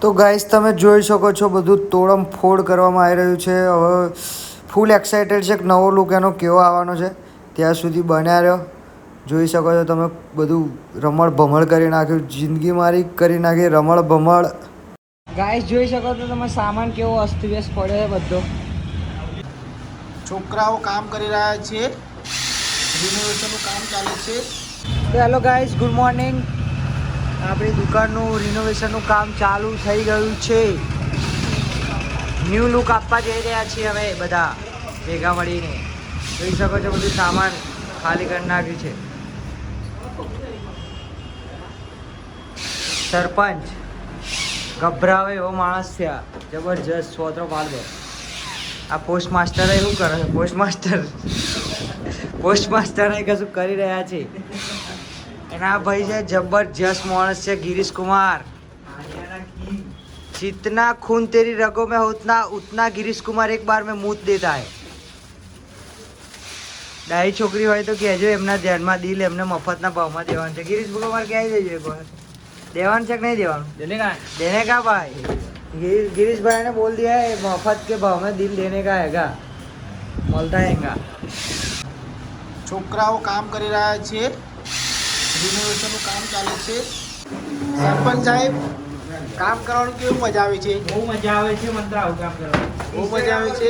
તો ગાઈસ તમે જોઈ શકો છો બધું તોડમ ફોડ કરવામાં આવી રહ્યું છે. હવે ફૂલ એક્સાઇટેડ છે કે નવો લુક એનો કેવો આવવાનો છે. ત્યાં સુધી બન્યા રહ્યો. જોઈ શકો છો તમે બધું રમણ ભમણ કરી નાખ્યું, જિંદગી મારી કરી નાખી રમણ ભમણ. ગાઈસ જોઈ શકો છો તમે સામાન કેવો અસ્તવ્યસ્ત પડ્યો છે બધો. છોકરાઓ કામ કરી રહ્યા છે, રિનોવેશનનું કામ ચાલે છે. તો હેલો ગાઈસ, ગુડ મોર્નિંગ. આપણી દુકાનનું રિનોવેશનનું કામ ચાલુ થઈ ગયું છે. ન્યૂ લુક આપવા જઈ રહ્યા છીએ હવે બધા ભેગા મળીને. જોઈ શકો છો બધું સામાન ખાલી કરી નાખ્યું છે. સરપંચ ગભરાવે એવો માણસ છે આ, જબરજસ્ત સોતરો પાડ દે. આ પોસ્ટ માસ્ટર શું કરે છે? પોસ્ટ માસ્ટર કશું કરી રહ્યા છે. એના ભાઈ છે જબરજસ્ત માણસ છે, गिरीश कुमार. जितना खून तेरी रगों में उतना उतना गिरीश कुमार एक बार में मूत देता है. ડાઈ છોકરી હોય તો કહેજો, એમના ધ્યાનમાં દિલ એમને મફતના ભાવમાં દેવાનું છે. गिरीश कुमार કહી દેજો એક વાર. દેવાનું છે કે નહીં દેવાનું? देने का भाई. गिरीश भाई ने बोल दिया है मफत के भाव में दिल देने का हैगा, મળતા हैगा. છોકરાઓ કામ કરી રહ્યા છે, રિનોવેશનનું કામ ચાલે છે. સરપંચ સાહેબ, કામ કરવાનું કેવું મજા આવે છે? બહુ મજા આવે છે. મને તો આવું કામ કરવાનું બહુ મજા આવે છે.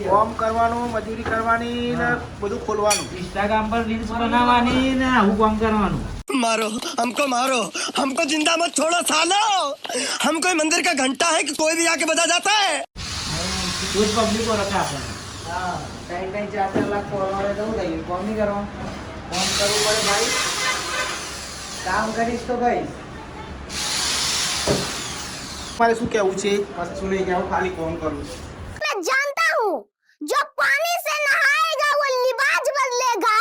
કામ કરવાનું, મજૂરી કરવાની ને બધું ખોલવાનું. ઇન્સ્ટાગ્રામ પર રીલ્સ બનાવવાની ને આવું કામ કરવાનું. मारो हमको जिंदा मत छोड़ो सालो. हम कोई मंदिर का घंटा है कि कोई भी आके बजा जाता है. કોઈ પબ્લિક ઓ રખા આપણને. હા, કઈ 4 લાખ ફોલોવર તો થઈ ગયું. કોમ નહીં કરવાનું, કોમ કરવું પડે ભાઈ. કામ કરીશ તો ભાઈ. મારે શું કહેવું છે? કશું નહીં કહેવું, ખાલી કોમ કરું. मैं जानता हूँ जो पानी से नहाएगा वो लिबाज बदलेगा,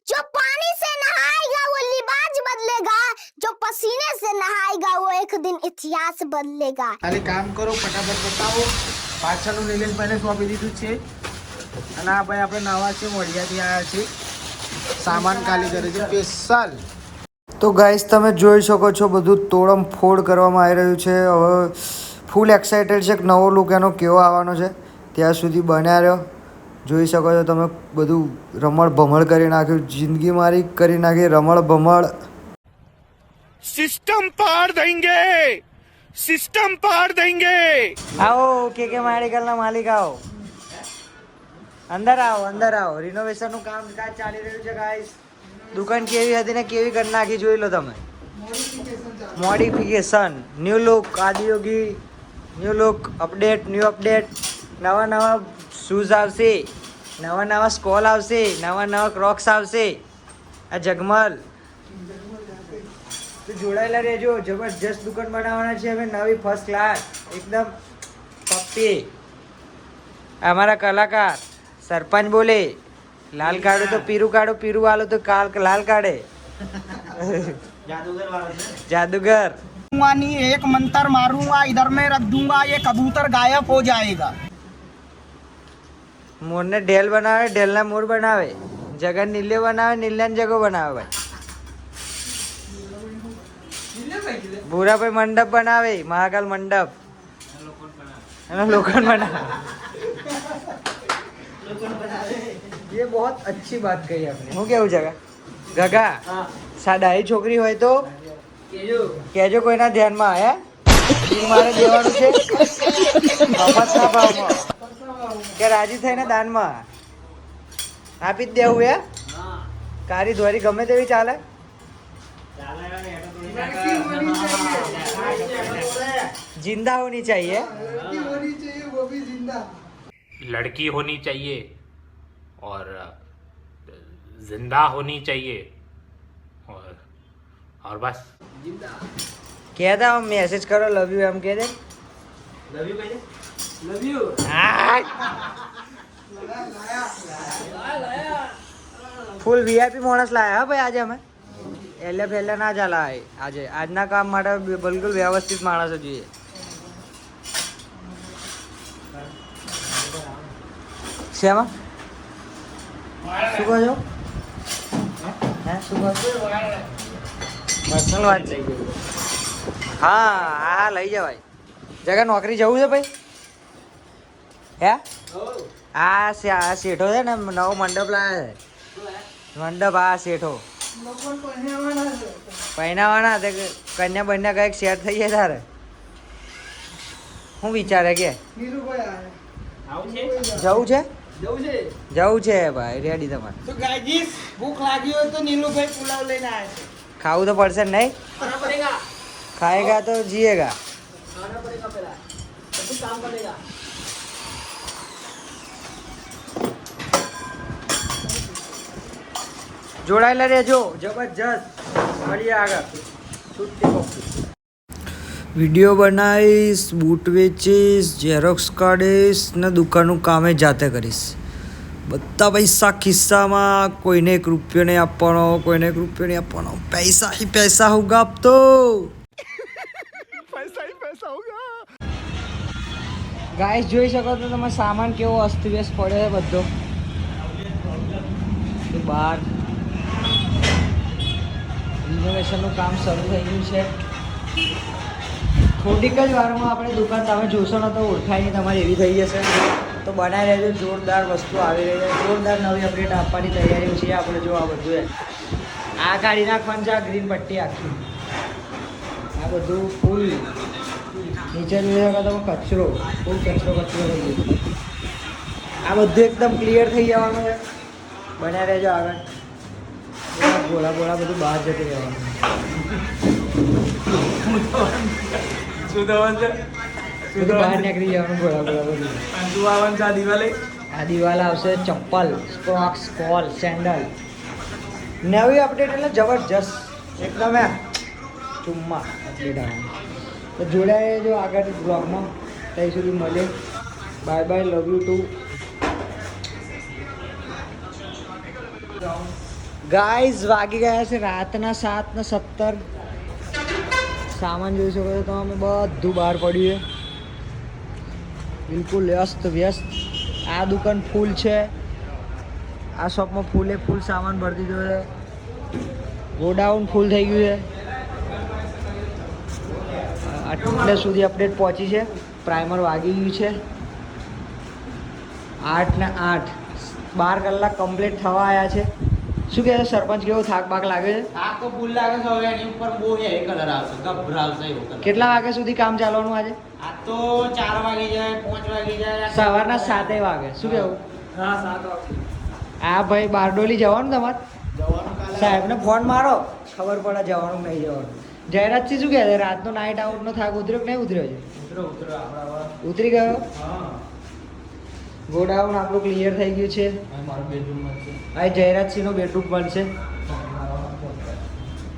जो पानी से नहाएगा वो लिबाज बदलेगा, जो पसीने से नहाएगा वो एक दिन इतिहास बदलेगा. ખાલી કામ કરો, ફટાફટ બતાવો. પાછળનું નિલેશભાઈને સોંપી દીધું છે. અને આ ભાઈ આપણે નવા છે, મોઢિયાથી આવ્યા છે, સામાન ખાલી કરે છે સ્પેશિયલ. તો ગાઈસ તમે જોઈ શકો છો બધું તોડમ ફોડ કરવામાં આવી રહ્યું છે. હવે ફૂલ એક્સાઇટેડ છે કે નવો લુક એનો કેવો આવવાનો છે. ત્યાં સુધી બન્યા રહ્યો. જોઈ શકો છો તમે બધું રમણ ભમણ કરી નાખ્યું, જિંદગી મારી કરી નાખી રમણ ભમણ. सिस्टम पार देंगे, सिस्टम पार देंगे. આવો કે મેડિકલના માલિક આવો, અંદર આવો, અંદર આવો. રિનોવેશનનું કામકાજ ચાલી રહ્યું છે ગાઈસ. દુકાન કેવી હતી ને કેવી કરી નાખી જોઈ લો તમે. Modification, new look, Adiyogi new look, new update. નવા શૂઝ આવશે, નવા સ્કોલ આવશે, નવા ક્રોક્સ આવશે. આ જગમલ તો જોડાયેલા રહેજો. જબરજસ્ત દુકાન બનાવવાના છે હવે, નવી ફર્સ્ટ ક્લાસ એકદમ પપ્પી. અમારા કલાકાર સરપંચ બોલે લાલ કાઢો તો પીરું કાઢો, પીરું વાલો તો લાલ કાઢે. जादूगर. एक मंत्र मारूंगा, इधर में रख दूंगा, ये कबूतर गायब हो जाएगा. मोर ने ढेल बनावे, ढेल ना मोर बनावे. जगह नीले बनावे, नीले जगह बनावे भाई. बुरा भाई मंडप बनावे, महाकाल मंडप. लोकन बनावे. ये बहुत अच्छी बात कही आपने. હું કેવું જગા ગગા સાડાઈ છોકરી હોય તો કેજો, કોઈના ધ્યાનમાં હે. મારે દેવાનું છે મફતના ભાવમાં કે રાજી થઈને દાનમાં આપી જ દેવું હે. કારી ધોરી ગમે તેવી ચાલે. जिंदा होनी चाहिए. लड़की होनी चाहिए और जिंदा होनी चाहिए और बस. कह था मैसेज करो लव यू एम कह दे. Love you. ફૂલ વીઆઈપી માણસ લાયા હા ભાઈ આજે અમે. પહેલા ના ચાલા આજે. આજના કામ માટે બિલકુલ વ્યવસ્થિત માણસો જોઈએ. શેમાં શું કહો છો? હે શું કહો છો? પર્સનલ વાત થઈ ગઈ. હા લઈ જવાય. જગા નોકરી જવું છે ભાઈ? હે આ શેઠો છે ને નવો મંડપ લાવે છે. મંડપ આ શેઠો પહેનાવાના કન્યા બન્યા કઈક શેર થઈ જાય તારે. શું વિચારે કે જવું છે? જવું છે ભાઈ. રેડી તમારે તો ગાઈસ ભૂખ લાગી હોય તો નીલુભાઈ પુલાવ લઈને આવ્યા છે. ખાવું તો પડશે ને નહીં? खाना पड़ेगा, ખાएगा તો જીએगा. खाना पड़ेगा पहला तो तू काम करेगा. જોડાયેલા રહેજો. જબરજસ્ત. મળીએ આગળ. વિડીયો બનાવીશ, બૂટ વેચીશ, ઝેરોક્સ કાઢીશ ને દુકાનનું કામે જાતે કરીશ. બધા પૈસા ખિસ્સામાં. કોઈને 1 રૂપિયો નહીં આપવાનો, કોઈને 1 રૂપિયો નહીં આપવાનો. પૈસા ही पैसा होगा अब तो. ગાઈસ જોઈ શકો તો તમે સામાન કેવો અસ્તવ્યસ્ત પડ્યો છે બધો. બહાર રિનોવેશનનું કામ શરૂ થઈ ગયું છે. થોડીક જ વારમાં આપણે દુકાન તમે જોશો ને તો ઓળખાય નહીં તમારી એવી થઈ જશે. તો બનાવી રહેજો. જોરદાર વસ્તુ આવી રહી છે. જોરદાર નવી અપડેટ આપવાની તૈયારી છે આપણે. જો આ બધું આ કાઢી નાખવાનું છે. આ ગ્રીન પટ્ટી આખી આ બધું ફૂલ નીચે જોઈ શકો તમે કચરો ફૂલ કચરો થઈ ગયો. આ બધું એકદમ ક્લિયર થઈ જવાનું છે. બનાવી રહેજો આગળ. ગોળા ગોળા બધું બહાર જતું રહેવાનું. બધું બહાર નીકળી જવાનું. ગોળા ગોળા બધું. આ દિવાલ આવશે. ચપ્પલ, સ્ક્રોક્સ, કોલ, સેન્ડલ. નવી અપડેટ એટલે જબરજસ્ત એકદમ ચુમ્મા અપડેટ આવવાનું. તો જોડાય જો આગળ બ્લોગમાં. ત્યાં સુધી મળે. Bye bye. Love you too. Guys વાગી ગયા છે રાતના 7:17. સામાન જોઈ શકો છો તમે. બધું બહાર પડ્યું છે. બિલકુલ વ્યસ્ત. આ દુકાન ફૂલ છે. આ શોપમાં ફૂલ સામાન ભરી દીધો છે. ગોડાઉન ફૂલ થઈ ગયું છે. એટલે સુધી અપડેટ પહોંચી છે. પ્રાઇમર વાગી ગયું છે. 8 ને 8 12 કલાક કમ્પ્લીટ થવા આવ્યા છે. શું કહે છે સરપંચ? કેવો થાક બાક લાગે છે? થાક તો ફૂલ લાગે છે. હવે એની ઉપર બહુ હેવી કલર આવશે, ગભરાવશે એવો કલર. કેટલા વાગ્યા સુધી કામ ચાલવાનું આજે? આ તો 4 વાગી જાય, 5 વાગી જાય. સવારના 7 વાગે. શું કેવું? હા 7 વાગે હા ભાઈ બારડોલી જવાનું તમારે? જવાનું. કાલે સાહેબને ફોન મારો, ખબર પડે જવાનું નહીં જવાનું. જયરાજથી શું કહે છે? રાતનો નાઇટ આઉટનો થાક ઉતર્યો કે નહીં ઉતર્યો છે? ઉતરો આપણા ઉતરી ગયો. હા ગોડાઉન આપણું ક્લિયર થઈ ગયું છે. મારું બેડરૂમ છે. આ જયરાજસિંહનો બેડરૂમ બનશે.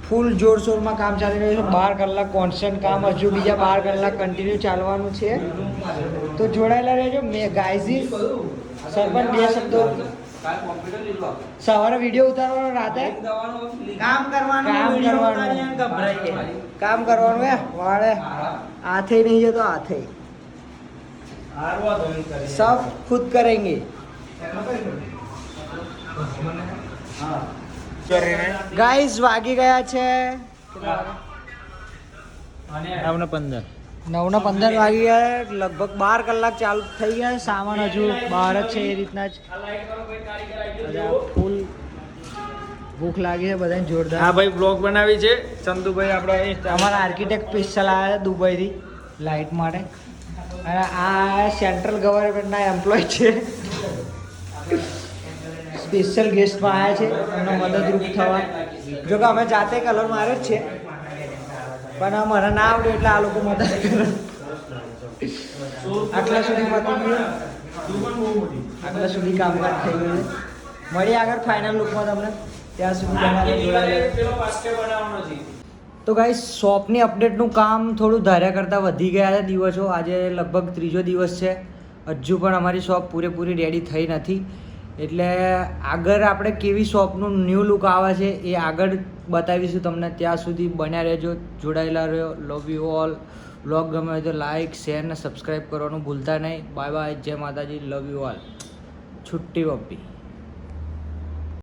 ફૂલ જોરશોરમાં કામ ચાલી રહ્યું છે. 12 કલાક કોન્સ્ટન્ટ કામ. હજુ બીજા 12 કલાક કન્ટિન્યુ ચાલવાનું છે. તો જોડાયેલા રહેજો. મેં ગાયઝી સરપંચ 2 શબ્દો. સવારે વિડીયો ઉતારવાનો, રાતે કામ કરવાનું. કામ કરવાનું. વાળે હાથે નહીં જતો. હાથે सब खुद करेंगे. गाइस વાગી ગયા છે 9:15 9:15 વાગી ગયા. લગભગ 12 કલાક ચાલુ થઈ ગયા. સામાન હજુ બહાર જ છે. એ રીતના જ ફૂલ ભૂખ લાગી છે બધાને જોરદાર. હા ભાઈ બ્લોગ બનાવી છે ચંદુભાઈ આપણા. અમારા આર્કિટેક્ટ સ્પેશિયલ આવ્યા છે દુબઈથી લાઇટ માટે. અને આ સેન્ટ્રલ ગવર્મેન્ટના એમ્પ્લોય છે. સ્પેશિયલ ગેસ્ટમાં આવ્યા છે એમને મદદરૂપ થવા. જો કે અમે જાતે કલર મારે જ છે પણ મને ના આવડે એટલે આ લોકો મદદ કરે. આટલા સુધી પતી ગયું. આટલા સુધી કામકાજ થઈ ગયું છે. મળીએ આગળ ફાઇનલ લુકમાં તમને. ત્યાં સુધી જોડાયેલા. તો ગાઈસ શોપની અપડેટનું કામ થોડું ધાર્યા કરતાં વધી ગયા છે દિવસો. આજે લગભગ 3જો દિવસ છે. હજુ પણ અમારી શોપ પૂરેપૂરી રેડી થઈ નથી. એટલે આગળ આપણે કેવી શોપનું ન્યૂ લુક આવે છે એ આગળ બતાવીશું તમને. ત્યાં સુધી બન્યા રહેજો. જોડાયેલા રહ્યો. લવ યુ ઓલ. વ્લોગ ગમે હોય તો લાઇક શેર ને સબસ્ક્રાઈબ કરવાનું ભૂલતા નહીં. Bye bye. જય માતાજી. Love you all. છુટ્ટી પપ્પી.